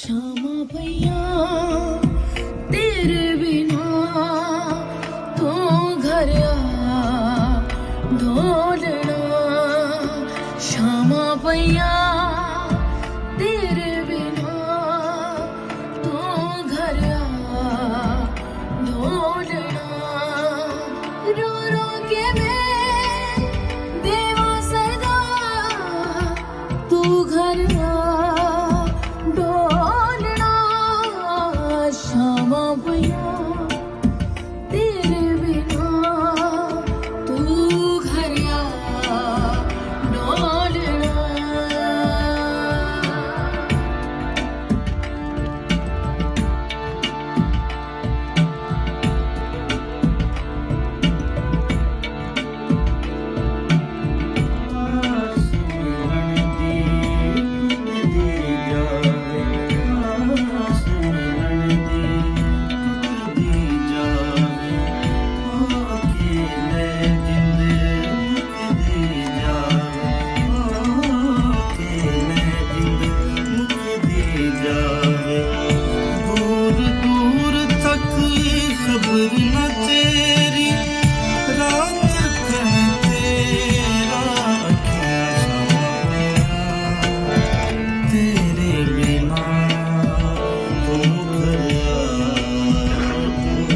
श्यामा भैया तेरे बिना तो घर आ ढोलना। श्यामा भैया तेरे बिना तो घर आ ढोलना। रो रो के मैं देवा सदा तू घर आ ढोलना। श्यामा भैया तेरे बिना तू घर आ ढोलना। जावे